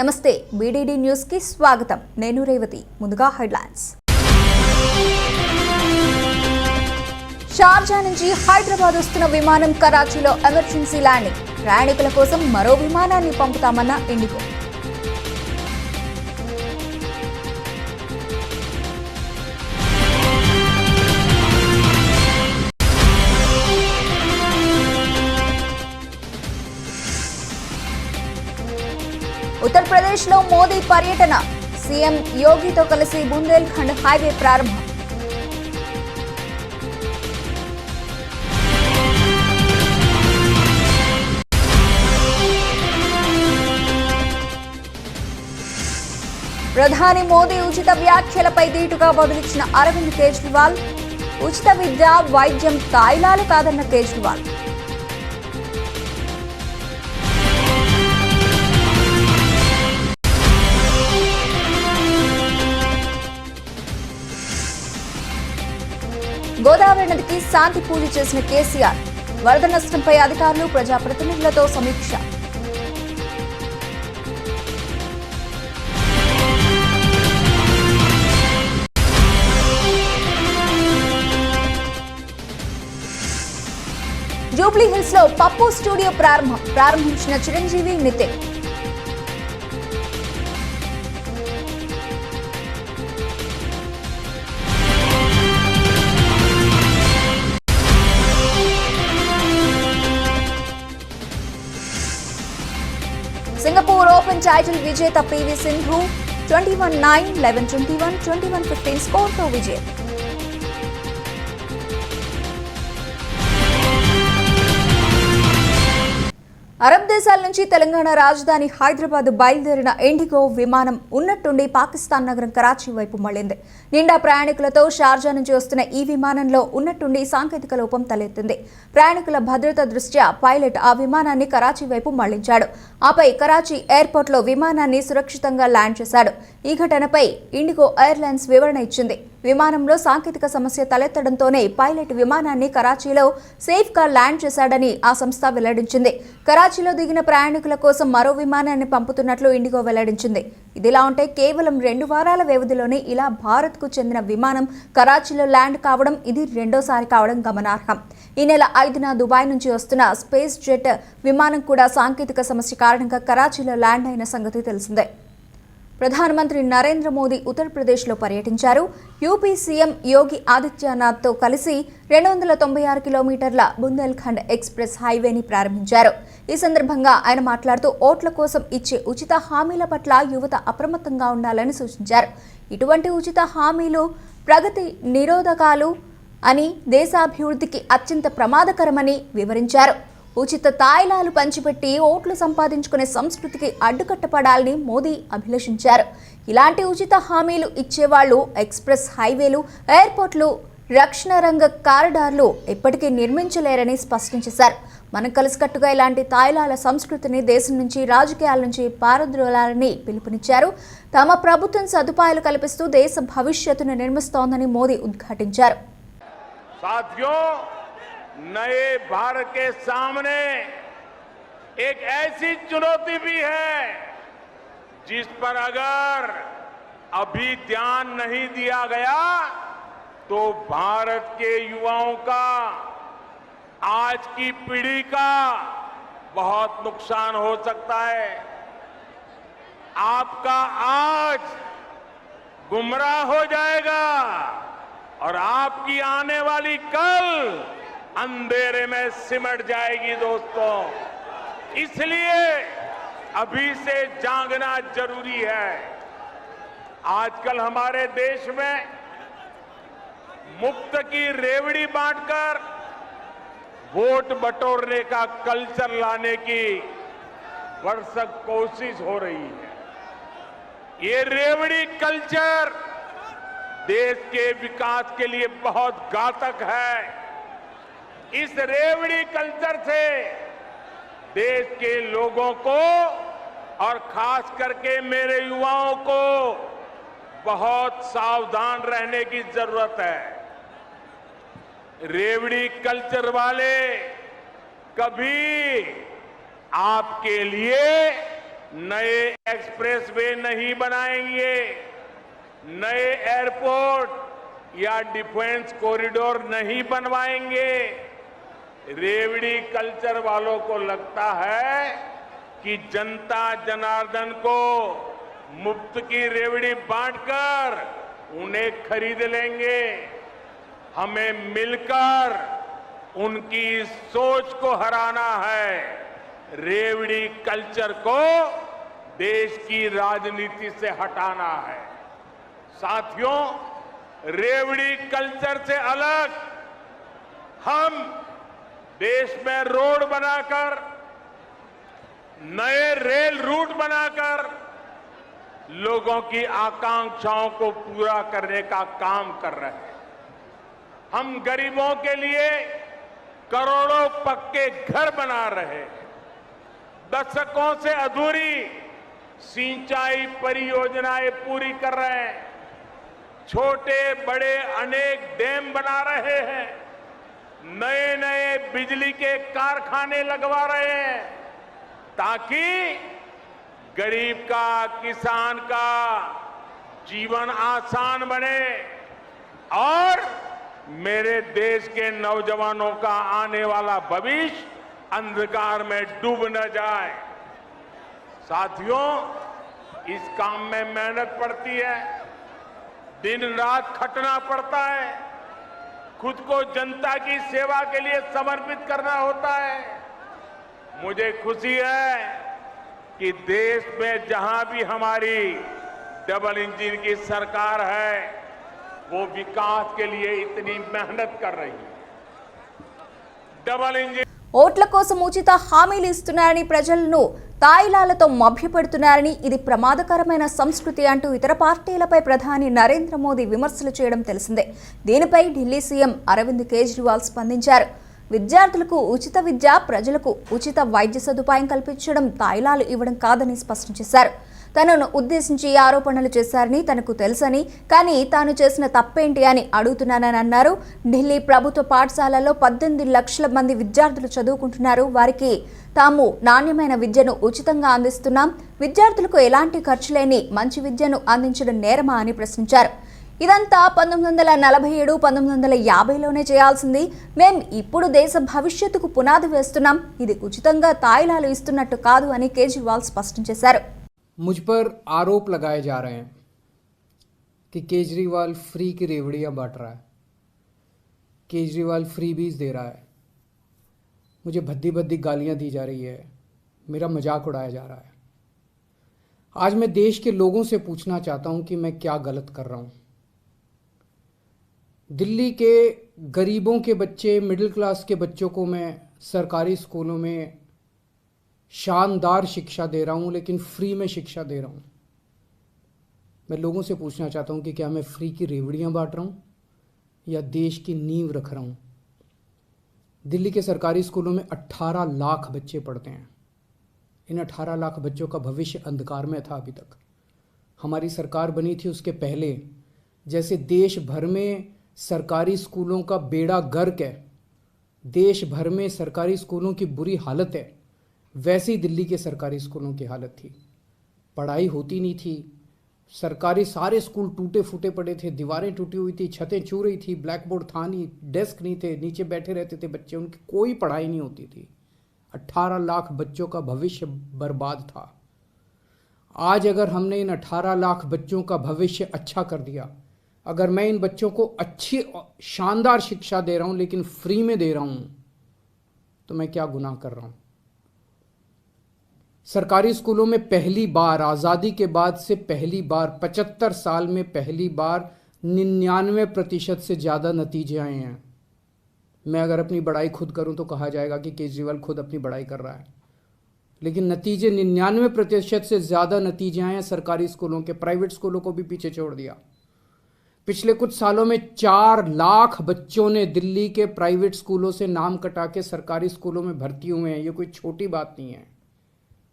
నమస్తే BDD news కి స్వాగతం నేను రేవతి ముందుగా హెడ్లైన్స్ షార్జా నుంచి హైదరాబాద్ వస్తున్న విమానం కరాచీలో ఎమర్జెన్సీ ల్యాండింగ్ ప్రయాణికుల కోసం మరో విమానాన్ని పంపుతామన్న ఇండిగో उत्तर प्रदेश లో మోదీ పర్యటన సీఎం యోగితో కలిసి బుందేల్ఖండ్ హైవే ప్రారంభం ప్రధాని మోదీ ఉచిత వ్యాఖ్యలపై దీటుగా బదులిచ్చిన అరవింద్ కేజ్రీవాల్ ఉచిత విద్య వైద్యం తాయిలాలు కాదన్న కేజ్రీవాల్ గోదావరి నదికి శాంతి పూజ చేసిన కేసీఆర్ వరద నష్టంపై అధికారులు ప్రజాప్రతినిధులతో సమీక్ష జూబ్లీ హిల్స్ లో పప్పు స్టూడియో ప్రారంభించిన Chiranjeevi Nitin Singapore open title విజేత పీవీ సింధు 21-9, 11-21, 21-15 స్కోర్తో విజయం. అరబ్ దేశాల నుంచి తెలంగాణ రాజధాని హైదరాబాద్ బయలుదేరిన ఇండిగో విమానం ఉన్నట్టుండి పాకిస్తాన్ నగరం కరాచీ వైపు మళ్లింది. నిండా ప్రయాణికులతో షార్జా నుంచి వస్తున్న ఈ విమానంలో ఉన్నట్టుండి సాంకేతిక లోపం తలెత్తింది. ప్రయాణికుల భద్రత దృష్ట్యా పైలట్ ఆ విమానాన్ని కరాచీ వైపు మళ్లించాడు. ఆపై కరాచీ ఎయిర్పోర్ట్లో విమానాన్ని సురక్షితంగా ల్యాండ్ చేశాడు. ఈ ఘటనపై ఇండిగో ఎయిర్లైన్స్ వివరణ ఇచ్చింది. విమానంలో సాంకేతిక సమస్య తలెత్తడంతోనే పైలట్ విమానాన్ని కరాచీలో సేఫ్గా ల్యాండ్ చేశాడని ఆ సంస్థ వెల్లడించింది. కరాచీలో దిగిన ప్రయాణికుల కోసం మరో విమానాన్ని పంపుతున్నట్లు ఇండిగో వెల్లడించింది. ఇదిలా ఉంటే కేవలం 2 వారాల వ్యవధిలోనే ఇలా భారత్కు చెందిన విమానం కరాచీలో ల్యాండ్ కావడం ఇది రెండోసారి కావడం గమనార్హం. ఈ నెల 5న దుబాయ్ నుంచి వస్తున్న స్పేస్ జెట్ విమానం కూడా సాంకేతిక సమస్య కారణంగా కరాచీలో ల్యాండ్ అయిన సంగతి తెలిసిందే. ప్రధానమంత్రి నరేంద్ర మోదీ ఉత్తరప్రదేశ్లో పర్యటించారు. యూపీ సీఎం యోగి ఆదిత్యనాథ్తో కలిసి 296 కిలోమీటర్ల బుందేల్ఖండ్ ఎక్స్ప్రెస్ హైవేని ప్రారంభించారు. ఈ సందర్భంగా ఆయన మాట్లాడుతూ ఓట్ల కోసం ఇచ్చే ఉచిత హామీల పట్ల యువత అప్రమత్తంగా ఉండాలని సూచించారు. ఇటువంటి ఉచిత హామీలు ప్రగతి నిరోధకాలు అని దేశాభివృద్ధికి అత్యంత ప్రమాదకరమని వివరించారు. ఉచిత తాయిలాలు పంచిపెట్టి ఓట్లు సంపాదించుకునే సంస్కృతికి అడ్డుకట్టపడాలని మోదీ అభిలషించారు. ఇలాంటి ఉచిత హామీలు ఇచ్చేవాళ్లు ఎక్స్ప్రెస్ హైవేలు, ఎయిర్పోర్ట్లు, రక్షణ రంగ కారిడార్లు ఎప్పటికీ నిర్మించలేరని స్పష్టం చేశారు. మనం కలిసికట్టుగా ఇలాంటి తాయిలాల సంస్కృతిని దేశం నుంచి, రాజకీయాల నుంచి పారద్రోలాలని పిలుపునిచ్చారు. తమ ప్రభుత్వం సదుపాయాలు కల్పిస్తూ దేశ భవిష్యత్తును నిర్మిస్తోందని మోదీ ఉద్ఘాటించారు. नए भारत के सामने एक ऐसी चुनौती भी है जिस पर अगर अभी ध्यान नहीं दिया गया तो भारत के युवाओं का, आज की पीढ़ी का बहुत नुकसान हो सकता है. आपका आज गुमराह हो जाएगा और आपकी आने वाली कल अंधेरे में सिमट जाएगी. दोस्तों, इसलिए अभी से जागना जरूरी है. आजकल हमारे देश में मुफ्त की रेवड़ी बांटकर वोट बटोरने का कल्चर लाने की भरसक कोशिश हो रही है. ये रेवड़ी कल्चर देश के विकास के लिए बहुत घातक है. इस रेवड़ी कल्चर से देश के लोगों को और खास करके मेरे युवाओं को बहुत सावधान रहने की जरूरत है. रेवड़ी कल्चर वाले कभी आपके लिए नए एक्सप्रेसवे नहीं बनाएंगे, नए एयरपोर्ट या डिफेंस कॉरिडोर नहीं बनवाएंगे। रेवड़ी कल्चर वालों को लगता है कि जनता जनार्दन को मुफ्त की रेवड़ी बांटकर उन्हें खरीद लेंगे। हमें मिलकर उनकी इस सोच को हराना है। रेवड़ी कल्चर को देश की राजनीति से हटाना है। साथियों, रेवड़ी कल्चर से अलग हम देश में रोड बनाकर, नए रेल रूट बनाकर लोगों की आकांक्षाओं को पूरा करने का काम कर रहे हैं। हम गरीबों के लिए करोड़ों पक्के घर बना रहे हैं। दशकों से अधूरी सिंचाई परियोजनाएं पूरी कर रहे हैं। छोटे बड़े अनेक डैम बना रहे हैं। नए नए बिजली के कारखाने लगवा रहे हैं ताकि गरीब का, किसान का जीवन आसान बने और मेरे देश के नौजवानों का आने वाला भविष्य अंधकार में डूब न जाए। साथियों, इस काम में मेहनत पड़ती है, दिन रात खटना पड़ता है, खुद को जनता की सेवा के लिए समर्पित करना होता है। मुझे खुशी है कि देश में जहां भी हमारी डबल इंजन की सरकार है, वो विकास के लिए इतनी मेहनत कर रही है। डबल इंजन ఓట్ల కోసం ఉచిత హామీలు ఇస్తున్నారని ప్రజలను తాయిలాలతో మభ్యపెడుతున్నారని, ఇది ప్రమాదకరమైన సంస్కృతి అంటూ ఇతర పార్టీలపై ప్రధాని నరేంద్ర మోదీ విమర్శలు చేయడం తెలిసిందే. దీనిపై ఢిల్లీ సీఎం అరవింద్ కేజ్రీవాల్ స్పందించారు. విద్యార్థులకు ఉచిత విద్య, ప్రజలకు ఉచిత వైద్య సదుపాయం కల్పించడం తాయిలాలు ఇవ్వడం కాదని స్పష్టం చేశారు. తనను ఉద్దేశించి ఆరోపణలు చేశారని తనకు తెలుసని, కానీ తాను చేసిన తప్పేంటి అని అడుగుతున్నానని అన్నారు. ఢిల్లీ ప్రభుత్వ పాఠశాలల్లో 18 లక్షల మంది విద్యార్థులు చదువుకుంటున్నారు. వారికి తాము నాణ్యమైన విద్యను ఉచితంగా అందిస్తున్నాం. విద్యార్థులకు ఎలాంటి ఖర్చు లేని మంచి విద్యను అందించడం నేరమా అని ప్రశ్నించారు. ఇదంతా 1947, 1950లోనే చేయాల్సింది. మేం ఇప్పుడు దేశ భవిష్యత్తుకు పునాది వేస్తున్నాం. ఇది ఉచితంగా తాయిలాలు ఇస్తున్నట్టు కాదు అని కేజ్రీవాల్ స్పష్టం చేశారు. मुझ पर आरोप लगाए जा रहे हैं कि केजरीवाल फ्री की रेवड़ियाँ बांट रहा है, केजरीवाल फ्रीबीज दे रहा है, मुझे भद्दी भद्दी गालियाँ दी जा रही है, मेरा मजाक उड़ाया जा रहा है। आज मैं देश के लोगों से पूछना चाहता हूँ कि मैं क्या गलत कर रहा हूँ। दिल्ली के गरीबों के बच्चे, मिडिल क्लास के बच्चों को मैं सरकारी स्कूलों में शानदार शिक्षा दे रहा हूँ, लेकिन फ्री में शिक्षा दे रहा हूँ। मैं लोगों से पूछना चाहता हूँ कि क्या मैं फ्री की रेवड़ियाँ बांट रहा हूँ या देश की नींव रख रहा हूँ। दिल्ली के सरकारी स्कूलों में 18 लाख बच्चे पढ़ते हैं। इन 18 लाख बच्चों का भविष्य अंधकार में था अभी तक। हमारी सरकार बनी थी उसके पहले जैसे देश भर में सरकारी स्कूलों का बेड़ा गर्क है, देश भर में सरकारी स्कूलों की बुरी हालत है, वैसी दिल्ली के सरकारी स्कूलों की हालत थी। पढ़ाई होती नहीं थी, सरकारी सारे स्कूल टूटे फूटे पड़े थे, दीवारें टूटी हुई थी, छतें छू रही थी, ब्लैक बोर्ड था नहीं, डेस्क नहीं थे, नीचे बैठे रहते थे बच्चे, उनकी कोई पढ़ाई नहीं होती थी। 18 लाख बच्चों का भविष्य बर्बाद था। आज अगर हमने इन 18 लाख बच्चों का भविष्य अच्छा कर दिया, अगर मैं इन बच्चों को अच्छी शानदार शिक्षा दे रहा हूँ लेकिन फ्री में दे रहा हूँ, तो मैं क्या गुनाह कर रहा हूँ। सरकारी स्कूलों में पहली बार, आज़ादी के बाद से पहली बार, 75 साल में पहली बार 99% से ज़्यादा नतीजे आए हैं। मैं अगर अपनी बड़ाई खुद करूं तो कहा जाएगा कि केजरीवाल खुद अपनी बड़ाई कर रहा है, लेकिन नतीजे 99% से ज़्यादा नतीजे आए हैं सरकारी स्कूलों के। प्राइवेट स्कूलों को भी पीछे छोड़ दिया। पिछले कुछ सालों में 4 लाख बच्चों ने दिल्ली के प्राइवेट स्कूलों से नाम कटा के सरकारी स्कूलों में भर्ती हुए हैं। ये कोई छोटी बात नहीं है।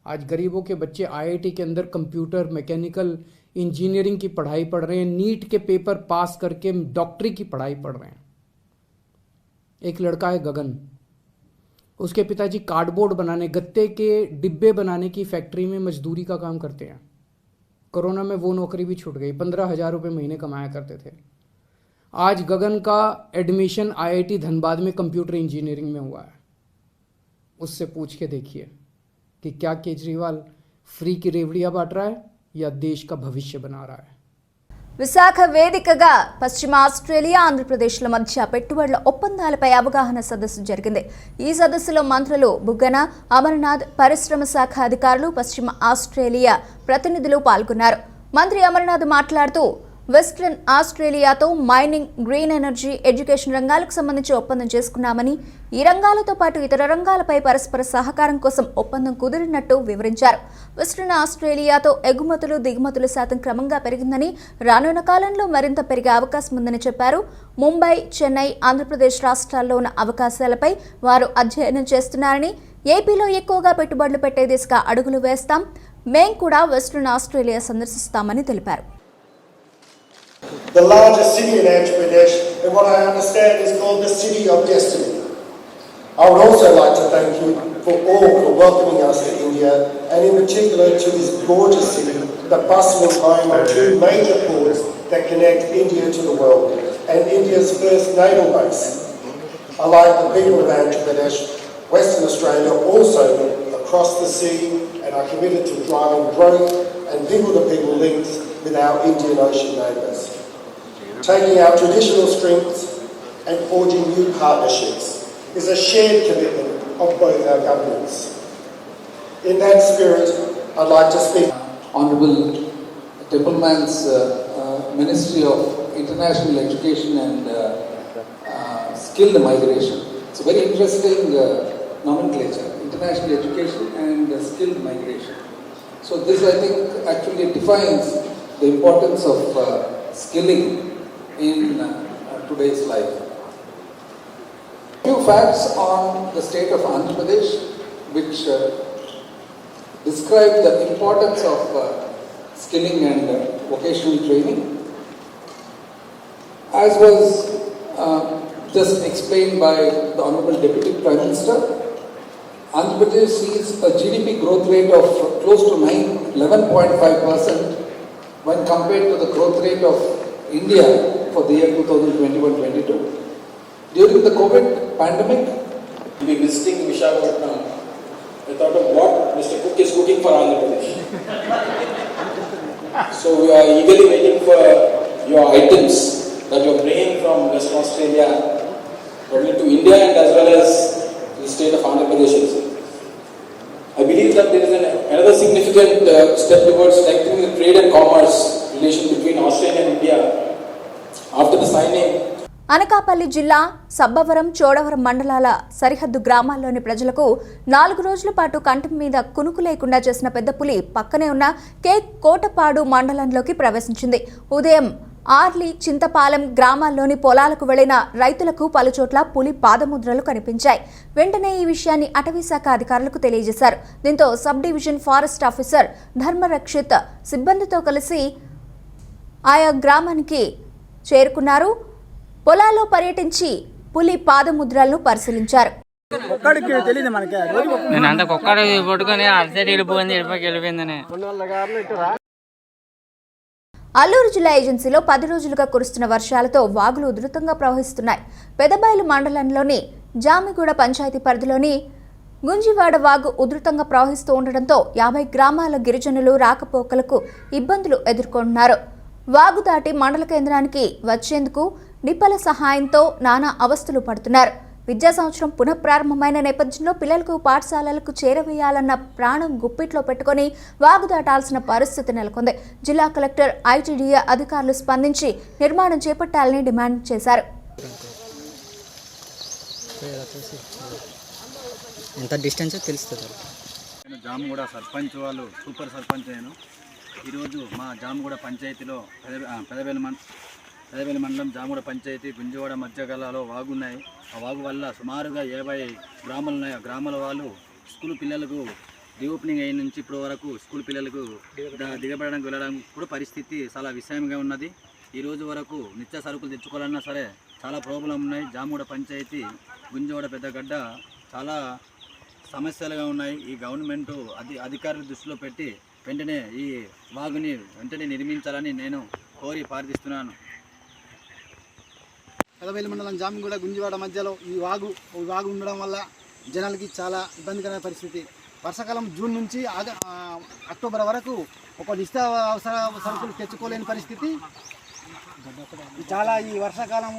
आज गरीबों के बच्चे IIT के अंदर कंप्यूटर, मैकेनिकल इंजीनियरिंग की पढ़ाई पढ़ रहे हैं, नीट के पेपर पास करके डॉक्टरी की पढ़ाई पढ़ रहे हैं। एक लड़का है गगन, उसके पिताजी कार्डबोर्ड बनाने, गत्ते के डिब्बे बनाने की फैक्ट्री में मजदूरी का काम करते हैं। कोरोना में वो नौकरी भी छूट गई, 15,000 रुपये महीने कमाया करते थे। आज गगन का एडमिशन IIT धनबाद में कंप्यूटर इंजीनियरिंग में हुआ है। उससे पूछ के देखिए कि क्या केजरीवाल फ्री की रेवड़ियाँ बांट रहा है या देश का भविष्य बना रहा है। విశాఖ వేదికగా పశ్చిమ ఆస్ట్రేలియా ఆంధ్రప్రదేశ్ల మధ్య పెట్టుబడుల ఒప్పందాలపై అవగాహన సదస్సు జరిగింది. ఈ సదస్సులో మంత్రులు బుగ్గన, అమర్నాథ్, పరిశ్రమ శాఖ అధికారులు, పశ్చిమ ఆస్ట్రేలియా ప్రతినిధులు పాల్గొన్నారు. మంత్రి అమర్నాథ్ మాట్లాడుతూ వెస్ట్రన్ ఆస్ట్రేలియాతో మైనింగ్, గ్రీన్ ఎనర్జీ, ఎడ్యుకేషన్ రంగాలకు సంబంధించి ఒప్పందం చేసుకున్నామని, ఈ రంగాలతో పాటు ఇతర రంగాలపై పరస్పర సహకారం కోసం ఒప్పందం కుదిరినట్టు వివరించారు. వెస్ట్రన్ ఆస్ట్రేలియాతో ఎగుమతులు, దిగుమతుల శాతం క్రమంగా పెరిగిందని, రానున్న కాలంలో మరింత పెరిగే అవకాశం ఉందని చెప్పారు. ముంబై, చెన్నై, ఆంధ్రప్రదేశ్ రాష్ట్రాల్లో ఉన్న అవకాశాలపై వారు అధ్యయనం చేస్తున్నారని, ఏపీలో ఎక్కువగా పెట్టుబడులు పెట్టే దిశగా అడుగులు వేస్తాం, మేం కూడా వెస్ట్రన్ ఆస్ట్రేలియా సందర్శిస్తామని తెలిపారు. The largest city in Andhra Pradesh, and what I understand is called the City of Destiny. I would also like to thank you for welcoming us to India, and in particular to this gorgeous city, the bustling home of two major ports that connect India to the world, and India's first naval base. I like the people of Andhra Pradesh, Western Australia, also across the sea, and are committed to driving growth and people-to-people links with our Indian Ocean neighbours, taking our traditional strengths and forging new partnerships is a shared commitment of both our governments. In that spirit, I'd like to speak. Honourable Templeman's Ministry of International Education and Skilled Migration. It's a very interesting nomenclature, international education and skilled migration. So this, I think, actually defines the importance of skilling in today's life. Few facts on the state of Andhra Pradesh which describe the importance of skilling and vocational training. As was just explained by the Honourable Deputy Prime Minister, Andhra Pradesh sees a GDP growth rate of close to 11.5% when compared to the growth rate of India for the year 2021-22. During the COVID pandemic, we will be visiting Visakhapatnam. I thought of what Mr. Cook is cooking for Andhra Pradesh. So we are eagerly waiting for your items that you are bringing from Western Australia to India and as well as the state of Andhra Pradesh. I believe that there is another significant step towards strengthening the trade and commerce relation between Australia and India after the signing. Anakapalli జిల్లా సబ్బవరం, చోడవరం మండలాల సరిహద్దు గ్రామాల్లోని ప్రజలకు 4 రోజుల పాటు కంఠం మీద కునుకు లేకుండా చేసిన పెద్ద పులి పక్కనే ఉన్న కోటపాడు మండలంలోకి ప్రవేశించింది. ఉదయం ఆర్లి, చింతపాలెం గ్రామాల్లోని పొలాలకు వెళ్లిన రైతులకు పలుచోట్ల పులి పాదముద్రలు కనిపించాయి. వెంటనే ఈ విషయాన్ని అటవీశాఖ అధికారులకు తెలియజేశారు. దీంతో సబ్ డివిజన్ ఫారెస్ట్ ఆఫీసర్ ధర్మరక్షిత్ సిబ్బందితో కలిసి ఆయా గ్రామానికి చేరుకున్నారు. పొలాల్లో పర్యటించి పులి పాదముద్రలను పరిశీలించారు. అల్లూరు జిల్లా ఏజెన్సీలో 10 రోజులుగా కురుస్తున్న వర్షాలతో వాగులు ఉధృతంగా ప్రవహిస్తున్నాయి. పెదబైలు మండలంలోని జామిగూడ పంచాయతీ పరిధిలోని గుంజివాడ వాగు ఉధృతంగా ప్రవహిస్తూ ఉండడంతో 50 గ్రామాల గిరిజనులు రాకపోకలకు ఇబ్బందులు ఎదుర్కొంటున్నారు. వాగు దాటి మండల కేంద్రానికి వచ్చేందుకు నిపల సహాయంతో నానా అవస్థలు పడుతున్నారు. విద్యా సంవత్సరం పునఃప్రారంభమైన నేపథ్యంలో పిల్లలకు పాఠశాలలకు చేరవేయాలన్న ప్రాణం గుప్పిట్లో పెట్టుకుని వాగు దాటాల్సిన పరిస్థితి నెలకొంది. జిల్లా కలెక్టర్, ఐటీడీఏ అధికారులు స్పందించి నిర్మాణం చేపట్టాలని డిమాండ్ చేశారు. ఎంత డిస్టెన్స్ తెలుస్తుంది. నేను జామగూడ సర్పంచ్ వాళ్ళు సూపర్ సర్పంచ్ నేను. ఈరోజు మా జామగూడ పంచాయతీలో పెదవేలి మండలం జామగూడ పంచాయతీ గుంజవాడ మధ్యగలలో వాగు ఉన్నాయి. ఆ వాగు వల్ల సుమారుగా 50 గ్రామాలు ఉన్నాయి. ఆ గ్రామాల వాళ్ళు స్కూల్ పిల్లలకు రీఓపెనింగ్ అయిన నుంచి ఇప్పటి వరకు స్కూల్ పిల్లలకు దిగబడడానికి వెళ్ళడం కూడా పరిస్థితి చాలా విషయంగా ఉన్నది. ఈరోజు వరకు నిత్య సరుకులు తెచ్చుకోవాలన్నా సరే చాలా ప్రాబ్లం ఉన్నాయి. జామగూడ పంచాయతీ గుంజవాడ పెద్దగడ్డ చాలా సమస్యలుగా ఉన్నాయి. ఈ గవర్నమెంట్ అధికారుల దృష్టిలో పెట్టి వెంటనే ఈ వాగుని వెంటనే నిర్మించాలని నేను కోరి ప్రార్థిస్తున్నాను. పెదవేలి మండలం జామిగూడ గుంజివాడ మధ్యలో ఈ వాగు ఉండడం వల్ల జనాలకి చాలా ఇబ్బందికరమైన పరిస్థితి. వర్షాకాలం జూన్ నుంచి అక్టోబర్ వరకు ఒక నిత్యావసర సరుకులు తెచ్చుకోలేని పరిస్థితి. చాలా ఈ వర్షాకాలం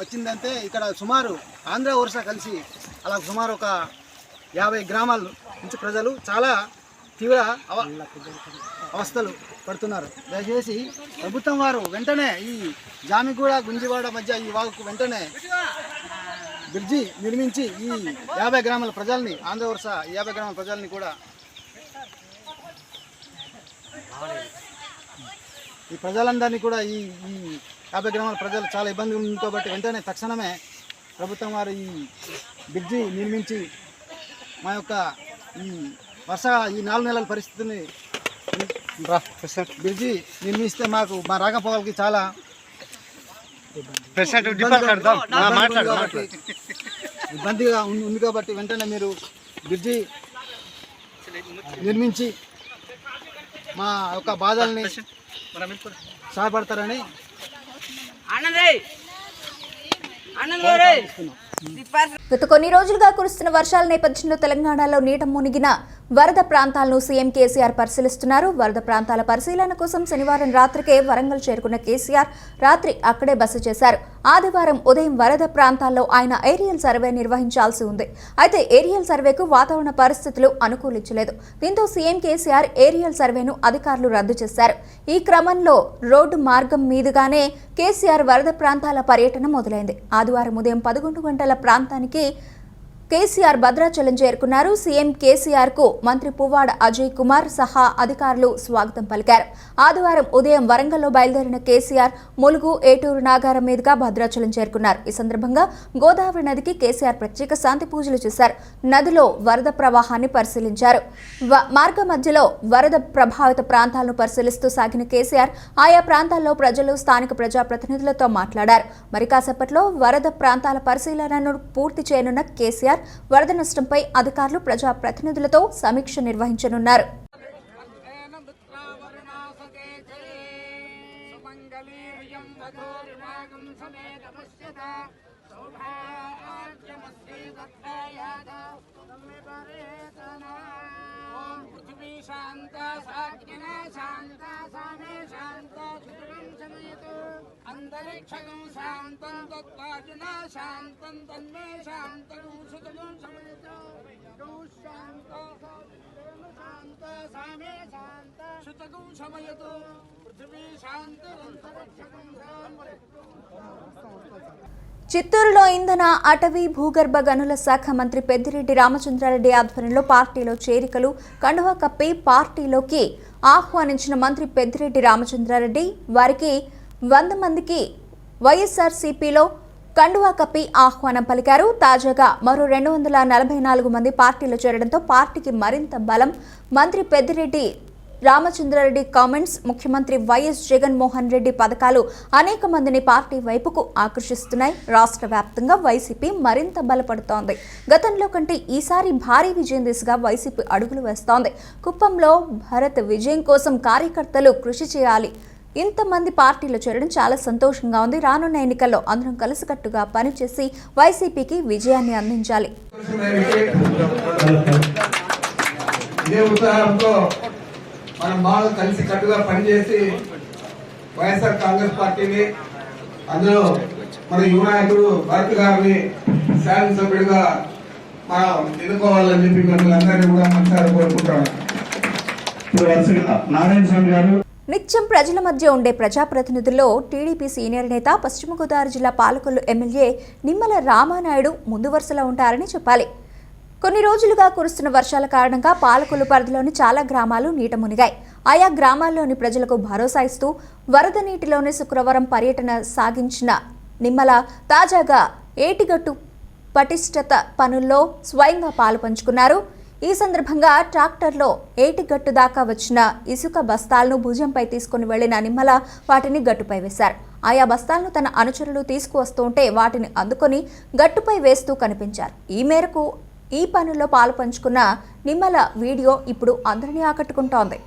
వచ్చిందంటే ఇక్కడ సుమారు ఆంధ్ర ఒరిస్సా కలిసి అలా సుమారు ఒక 50 గ్రామాల నుంచి ప్రజలు చాలా తీవ్ర అవస్థలు పడుతున్నారు. దయచేసి ప్రభుత్వం వారు వెంటనే ఈ జామిగూడ గుంజివాడ మధ్య ఈ వాగుకు వెంటనే బ్రిడ్జి నిర్మించి ఈ 50 గ్రామాల ప్రజల్ని ఆంధ్ర ఒరిస్సా 50 గ్రామాల ప్రజల్ని కూడా ఈ ప్రజలందరినీ కూడా ఈ 50 గ్రామాల ప్రజలు చాలా ఇబ్బంది ఉంది కాబట్టి వెంటనే తక్షణమే ప్రభుత్వం వారు ఈ బ్రిడ్జి నిర్మించి మా యొక్క ఈ 4 నెలల పరిస్థితిని బ్రిడ్జి నిర్మిస్తే మాకు మా రాకపోకలకి చాలా ఇబ్బందిగా ఉంది కాబట్టి వెంటనే మీరు బ్రిడ్జి నిర్మించి మా యొక్క బాధల్ని సహాయపడతారని గత కొన్ని రోజులుగా కురుస్తున్న వర్షాల నేపథ్యంలో తెలంగాణలో నీట మునిగిన వరద ప్రాంతాలను సీఎం కేసీఆర్ పరిశీలిస్తున్నారు. వరద ప్రాంతాల పరిశీలన కోసం శనివారం రాత్రికే వరంగల్ చేరుకున్న కేసీఆర్ రాత్రి అక్కడే బస చేశారు. ఆదివారం ఉదయం వరద ప్రాంతాల్లో ఆయన ఏరియల్ సర్వే నిర్వహించాల్సి ఉంది. అయితే ఏరియల్ సర్వేకు వాతావరణ పరిస్థితులు అనుకూలించలేదు. దీంతో సీఎం కేసీఆర్ ఏరియల్ సర్వేను అధికారులు రద్దు చేశారు. ఈ క్రమంలో రోడ్డు మార్గం మీదుగానే కేసీఆర్ వరద ప్రాంతాల పర్యటన మొదలైంది. ఆదివారం ఉదయం 11 గంటల ప్రాంతానికి కేసీఆర్ భద్రాచలం చేరుకున్నారు. సీఎం కేసీఆర్ కు మంత్రి పువ్వాడ అజయ్ కుమార్ సహా అధికారులు స్వాగతం పలికారు. ఆదివారం ఉదయం వరంగల్లో బయలుదేరిన కేసీఆర్ ములుగు, ఏటూరు, నాగారం మీదుగా భద్రాచలం చేరుకున్నారు. ఈ సందర్భంగా గోదావరి నదికి కేసీఆర్ ప్రత్యేక శాంతి పూజలు చేశారు. నదిలో వరద ప్రవాహాన్ని పరిశీలించారు. మార్గ మధ్యలో వరద ప్రభావిత ప్రాంతాలను పరిశీలిస్తూ సాగిన కేసీఆర్ ఆయా ప్రాంతాల్లో ప్రజలు, స్థానిక ప్రజాప్రతినిధులతో మాట్లాడారు. మరి కాసేపట్లో వరద ప్రాంతాల పరిశీలనను పూర్తి చేయనున్న కేసీఆర్ వరద నష్టంపై అధికారులు, ప్రజాప్రతినిధులతో సమీక్ష నిర్వహించనున్నారు. अंतरिक्षगं शांतं तत्त्वाजुना शांतं तन्मे शांतं सुतगं समयतो गौ शांता शांता सामे शांता सुतगं समयतो पृथ्वी शांतं अंतरिक्षगं చిత్తూరులో ఇంధన, అటవీ, భూగర్భ గనుల శాఖ మంత్రి పెద్దిరెడ్డి రామచంద్రారెడ్డి ఆధ్వర్యంలో పార్టీలో చేరికలు, కండువా కప్పి పార్టీలోకి ఆహ్వానించిన మంత్రి పెద్దిరెడ్డి రామచంద్రారెడ్డి వారికి 100 మందికి వైఎస్ఆర్సీపీలో కండువా కప్పి ఆహ్వానం పలికారు. తాజాగా మరో 244 మంది పార్టీలో చేరడంతో పార్టీకి మరింత బలం. మంత్రి పెద్దిరెడ్డి రామచంద్రారెడ్డి కామెంట్స్, ముఖ్యమంత్రి వైఎస్ జగన్మోహన్ రెడ్డి పథకాలు అనేక మందిని పార్టీ వైపుకు ఆకర్షిస్తున్నాయి. రాష్ట్ర వ్యాప్తంగా వైసీపీ మరింత బలపడుతోంది. గతంలో కంటే ఈసారి భారీ విజయం దిశగా వైసీపీ అడుగులు వేస్తోంది. కుప్పంలో భరత్ విజయం కోసం కార్యకర్తలు కృషి చేయాలి. ఇంతమంది పార్టీలో చేరడం చాలా సంతోషంగా ఉంది. రానున్న ఎన్నికల్లో అందరం కలిసికట్టుగా పనిచేసి వైసీపీకి విజయాన్ని అందించాలి. మనం బాగా కలిసి కట్టుగా పనిచేసి వైఎస్ఆర్ కాంగ్రెస్ పార్టీని, అందులో మన యువ నాయకుడు భరత్ గారిని శాసనసభ్యుడిగా మనం ఎన్నుకోవాలని చెప్పి మిమ్మల్ని అందరినీ కూడా మనసారి కోరుకుంటాం. నారాయణ స్వామి గారు నిత్యం ప్రజల మధ్య ఉండే ప్రజాప్రతినిధుల్లో టీడీపీ సీనియర్ నేత, పశ్చిమ గోదావరి జిల్లా పాలకొల్లు ఎమ్మెల్యే నిమ్మల రామానాయుడు ముందు వరుసలో ఉంటారని చెప్పాలి. కొన్ని రోజులుగా కురుస్తున్న వర్షాల కారణంగా పాలకొల్లు పరిధిలోని చాలా గ్రామాలు నీట మునిగాయి. ఆయా గ్రామాల్లోని ప్రజలకు భరోసా ఇస్తూ వరద నీటిలోనే శుక్రవారం పర్యటన సాగించిన నిమ్మల తాజాగా ఏటిగట్టు పటిష్టత పనుల్లో స్వయంగా పాలు పంచుకున్నారు. ఈ సందర్భంగా ట్రాక్టర్లో ఏటిగట్టు దాకా వచ్చిన ఇసుక బస్తాలను భుజంపై తీసుకుని వెళ్లిన నిమ్మల వాటిని గట్టుపై వేశారు. ఆయా బస్తాలను తన అనుచరులు తీసుకువస్తుంటే వాటిని అందుకొని గట్టుపై వేస్తూ కనిపించారు. ఈ మేరకు ఈ పనుల్లో పాలు పంచుకున్న నిమ్మల వీడియో ఇప్పుడు అందరినీ ఆకట్టుకుంటోంది.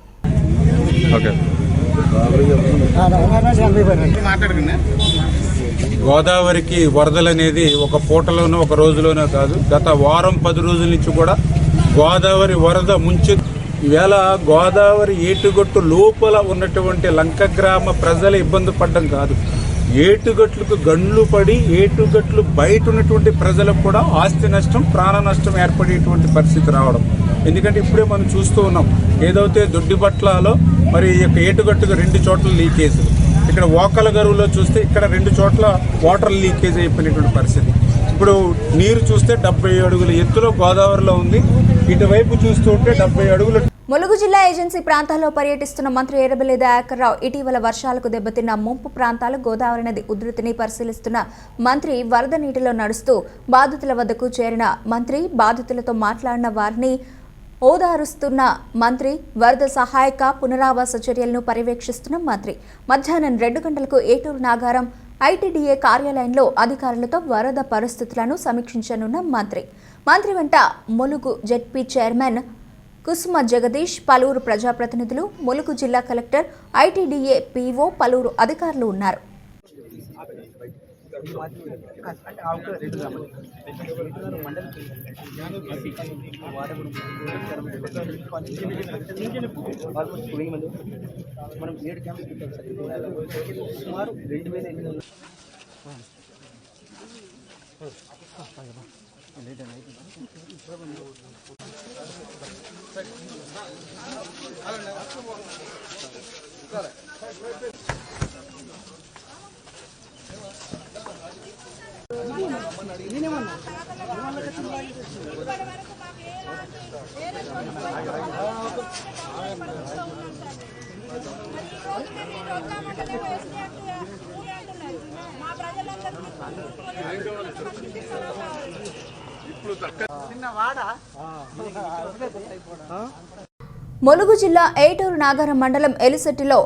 గోదావరికి వరదలనేది ఒక పూటలోనో ఒక రోజులోనో కాదు, గత వారం 10 రోజుల నుంచి కూడా గోదావరి వరద ముంచె. ఈవేళ గోదావరి ఏటుగట్టు లోపల ఉన్నటువంటి లంక గ్రామ ప్రజలు ఇబ్బంది పడడం కాదు, ఏటుగట్లకు గండ్లు పడి ఏటుగట్లు బయట ఉన్నటువంటి ప్రజలకు కూడా ఆస్తి నష్టం, ప్రాణ నష్టం ఏర్పడేటువంటి పరిస్థితి రావడం. ఎందుకంటే ఇప్పుడే మనం చూస్తూ ఉన్నాం, ఏదైతే దొడ్డిబట్లలో మరి ఏటుగట్టుకు 2 చోట్ల లీకేజ్, ఇక్కడ ఓకల గరువులో చూస్తే ఇక్కడ 2 చోట్ల వాటర్ లీకేజ్ అయిపోయినటువంటి పరిస్థితి. ఇప్పుడు నీరు చూస్తే 70 అడుగుల ఎత్తులో గోదావరిలో ఉంది, ఇటువైపు చూస్తూ ఉంటే 70 అడుగుల. ములుగు జిల్లా ఏజెన్సీ ప్రాంతాల్లో పర్యటిస్తున్న మంత్రి ఎర్రబెల్లి దయాకర్ రావు ఇటీవల వర్షాలకు దెబ్బతిన్న ముంపు ప్రాంతాలు గోదావరి నది ఉధృతిని పరిశీలిస్తున్న మంత్రి వరద నీటిలో నడుస్తూ బాధితుల వద్దకు చేరిన మంత్రి బాధితులతో మాట్లాడిన వారిని ఓదారుస్తున్న మంత్రి వరద సహాయక పునరావాస చర్యలను పర్యవేక్షిస్తున్న మంత్రి మధ్యాహ్నం 2 గంటలకు ఏటూరు నాగారం ఐటీడీఏ కార్యాలయంలో అధికారులతో వరద పరిస్థితులను సమీక్షించనున్న మంత్రి వెంట ములుగు జెడ్పీ చైర్మన్ కుసుమ జగదీష్, పలువురు ప్రజాప్రతినిధులు, ములుగు జిల్లా కలెక్టర్, ఐటీడీఏ పీఓ, పలువురు అధికారులు ఉన్నారు. ములుగు జిల్లా ఏటూరు నాగారం మండలం ఎలిసెట్టిలో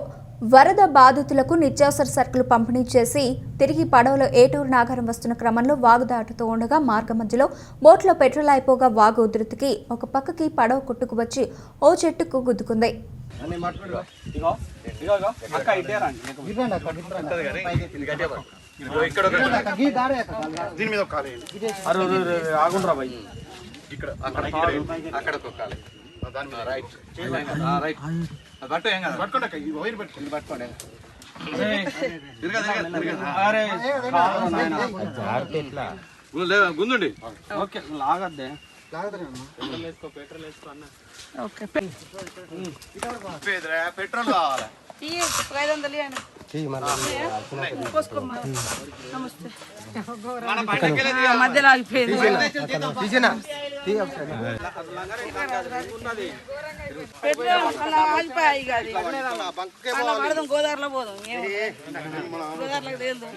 వరద బాధితులకు నిత్యావసర సరుకులు పంపిణీ చేసి తిరిగి పడవలో ఏటూరు నాగారం వస్తున్న క్రమంలో వాగు దాటుతూ ఉండగా మార్గ మధ్యలో బోట్లో పెట్రోల్ అయిపోగా వాగు ఉధృతికి ఒక పక్కకి పడవ కొట్టుకు వచ్చి ఓ చెట్టుకు గుద్దుకుంది. గుందండి పెట్రోల్ కావాలా మధ్యలో ఆగిపోయింది. గోదావరిలో పోదాం, గోదావరిలోకి తేలుదాం.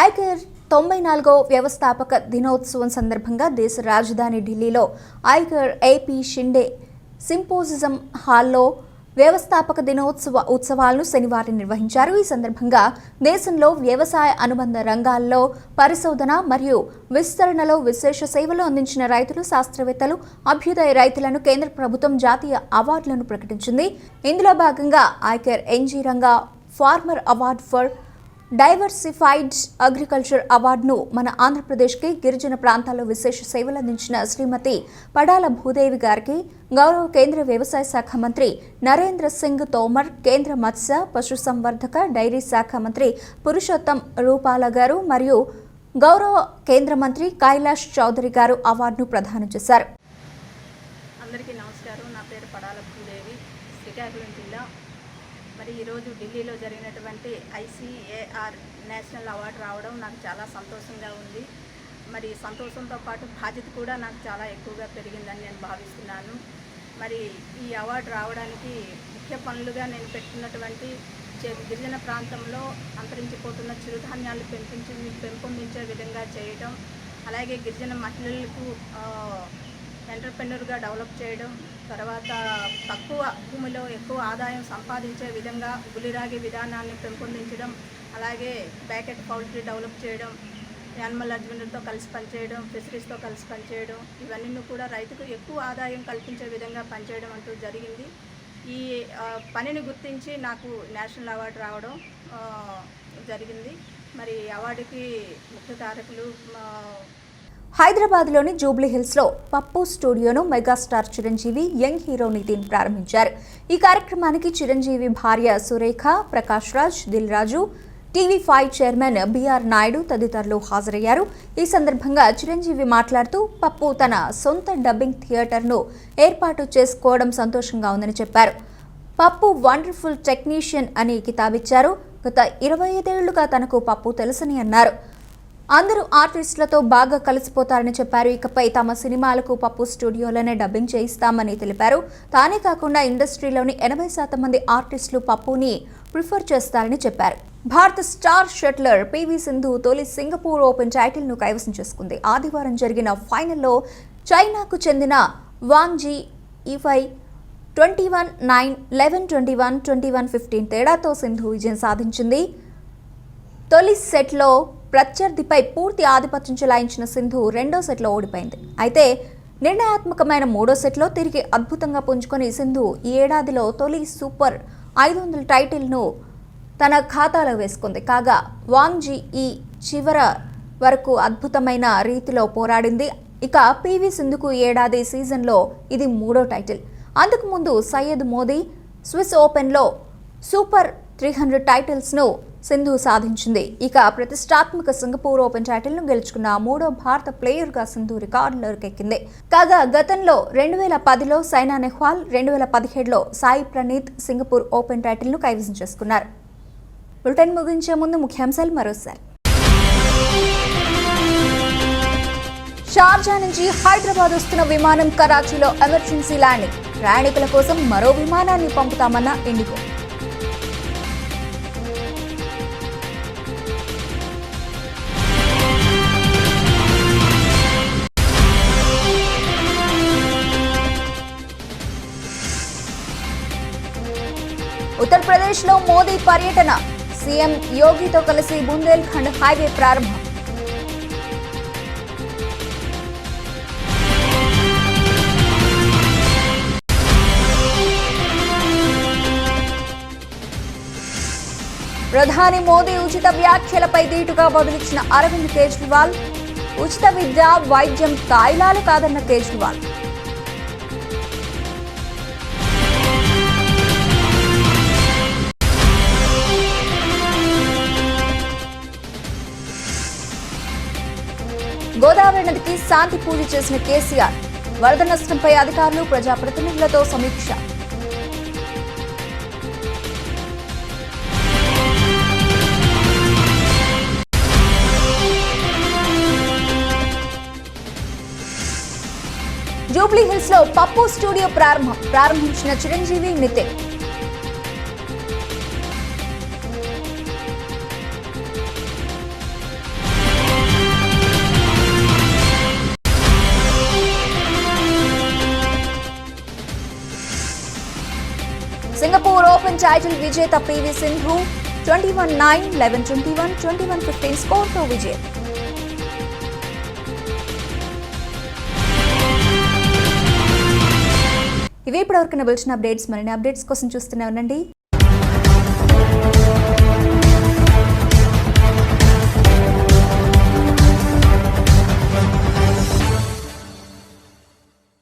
ఐకేర్ 94వ వ్యవస్థాపక దినోత్సవం సందర్భంగా దేశ రాజధాని ఢిల్లీలో ఐకేర్ ఏపీ షిండే సింపోజిజం హాల్లో వ్యవస్థాపక దినోత్సవ ఉత్సవాలను శనివారం నిర్వహించారు. ఈ సందర్భంగా దేశంలో వ్యవసాయ అనుబంధ రంగాల్లో పరిశోధన మరియు విస్తరణలో విశేష సేవలు అందించిన రైతులు, శాస్త్రవేత్తలు, అభ్యుదయ రైతులను కేంద్ర ప్రభుత్వం జాతీయ అవార్డులను ప్రకటించింది. ఇందులో భాగంగా ICAR NG Ranga farmer award for diversified agriculture అవార్డును మన ఆంధ్రప్రదేశ్కి గిరిజన ప్రాంతాల్లో విశేష సేవలు అందించిన శ్రీమతి పడాల భూదేవి గారికి గౌరవ కేంద్ర వ్యవసాయ శాఖ మంత్రి నరేంద్ర సింగ్ తోమర్, కేంద్ర మత్స్య పశుసంవర్ధక డైరీ శాఖ మంత్రి పురుషోత్తం రూపాల గారు మరియు గౌరవ కేంద్ర మంత్రి కైలాష్ చౌదరి గారు అవార్డును ప్రదానం చేశారు. అందరికీ నమస్కారం. నా పేరు పడాల భూదేవి, శ్రీకాకుళం జిల్లా. మరి ఈరోజు ఢిల్లీలో జరిగినటువంటి ICAR నేషనల్ అవార్డు రావడం నాకు చాలా సంతోషంగా ఉంది. మరి సంతోషంతో పాటు బాధ్యత కూడా నాకు చాలా ఎక్కువగా పెరిగిందని నేను భావిస్తున్నాను. మరి ఈ అవార్డు రావడానికి ముఖ్య పనులుగా నేను పెట్టుకున్నటువంటి గిరిజన ప్రాంతంలో అంతరించిపోతున్న చిరుధాన్యాలు పెంపొందించే విధంగా చేయడం, అలాగే గిరిజన మహిళలకు ఎంటర్‌ప్రెన్యూర్‌గా డెవలప్ చేయడం, తర్వాత తక్కువ భూమిలో ఎక్కువ ఆదాయం సంపాదించే విధంగా గులిరాగి విధానాన్ని పెంపొందించడం, అలాగే ప్యాకెట్ పౌల్ట్రీ డెవలప్ చేయడం, యానిమల్ హస్బెండరీతో కలిసి పనిచేయడం, ఫిషరీస్తో కలిసి పనిచేయడం, ఇవన్నీ కూడా రైతుకు ఎక్కువ ఆదాయం కల్పించే విధంగా పనిచేయడం అంటూ జరిగింది. ఈ పనిని గుర్తించి నాకు నేషనల్ అవార్డు రావడం జరిగింది. మరి అవార్డుకి ముఖ్య కారకులు హైదరాబాద్లోని జూబ్లీ హిల్స్లో పప్పు స్టూడియోను megastar Chiranjeevi young hero Nithin ప్రారంభించారు. ఈ కార్యక్రమానికి చిరంజీవి భార్య Surekha, Prakash Raj, Dil Raju, TV five chairman BR Naidu తదితరులు హాజరయ్యారు. ఈ సందర్భంగా చిరంజీవి మాట్లాడుతూ పప్పు తన సొంత డబ్బింగ్ థియేటర్ను ఏర్పాటు చేసుకోవడం సంతోషంగా ఉందని చెప్పారు. పప్పు వండర్ఫుల్ టెక్నీషియన్ అని కితాబిచ్చారు. గత 25 ఏళ్లుగా తనకు పప్పు తెలుసని అన్నారు. అందరూ ఆర్టిస్టులతో బాగా కలిసిపోతారని చెప్పారు. ఇకపై తమ సినిమాలకు పప్పు స్టూడియోలోనే డబ్బింగ్ చేయిస్తామని తెలిపారు. తానే కాకుండా ఇండస్ట్రీలోని 80% మంది ఆర్టిస్టులు పప్పుని ప్రిఫర్ చేస్తారని చెప్పారు. భారత స్టార్ షట్లర్ పివి సింధు తొలి సింగపూర్ ఓపెన్ టైటిల్ను కైవసం చేసుకుంది. ఆదివారం జరిగిన ఫైనల్లో చైనాకు చెందిన వాంగ్ జీ ఈపై 21-9, 11-21, 21-15 తేడాతో సింధు విజయం సాధించింది. తొలి సెట్లో ప్రత్యర్థిపై పూర్తి ఆధిపత్యం చెలాయించిన సింధు రెండో సెట్లో ఓడిపోయింది. అయితే నిర్ణయాత్మకమైన మూడో సెట్లో తిరిగి అద్భుతంగా పుంజుకొని సింధు ఈ ఏడాదిలో తొలి సూపర్ 500 టైటిల్ను తన ఖాతాలో వేసుకుంది. కాగా వాంగ్ జీ ఈ చివర వరకు అద్భుతమైన రీతిలో పోరాడింది. ఇక పివి సింధుకు ఏడాది సీజన్లో ఇది మూడో టైటిల్. అంతకుముందు సయ్యద్ మోదీ స్విస్ ఓపెన్లో సూపర్ 300 టైటిల్స్ను సింధు సాధించింది. ఇక ప్రతిష్టాత్మక సింగపూర్ ఓపెన్ టైటిల్ను గెలుచుకున్న మూడో భారత ప్లేయర్గా సింధు రికార్డులకెక్కింది. కాగా గతంలో 2010లో సైనా నెహ్వాల్, 2017లో సాయి ప్రణీత్ సింగపూర్ ఓపెన్ టైటిల్ను కైవసం చేసుకున్నారు. బులెటిన్ ముగించే ముందు ముఖ్యాంశాలు మరోసారి. షార్జా నుంచి హైదరాబాద్ వస్తున్న విమానం కరాచీలో ఎమర్జెన్సీ ల్యాండింగ్. ప్రయాణికుల కోసం మరో విమానాన్ని పంపుతామన్న ఇండిగో. ఉత్తరప్రదేశ్లో మోదీ పర్యటన. సీఎం యోగితో కలిసి బుందేల్ఖండ్ హైవే ప్రారంభం. ప్రధాని మోదీ ఉచిత వ్యాఖ్యలపై ధీటుగా బదులిచ్చిన అరవింద్ కేజ్రీవాల్. ఉచిత విద్య, వైద్యం తాయిలాలు కాదన్న కేజ్రీవాల్. గోదావరి నదికి శాంతి పూజ చేసిన కేసీఆర్. వరద నష్టంపై అధికారులు, ప్రజాప్రతినిధులతో సమీక్ష. జూబ్లీ హిల్స్ లో పప్పు స్టూడియో ప్రారంభించిన Chiranjeevi, Nitin. Singapore open title విజేత పివి సింధు 21-9, 11-21, 21-15 స్కోర్తో విజయం. ఇవే ఇప్పటివరకు నిలిచిన అప్డేట్స్. మరిన్ని అప్డేట్స్ కోసం చూస్తూనే ఉండండి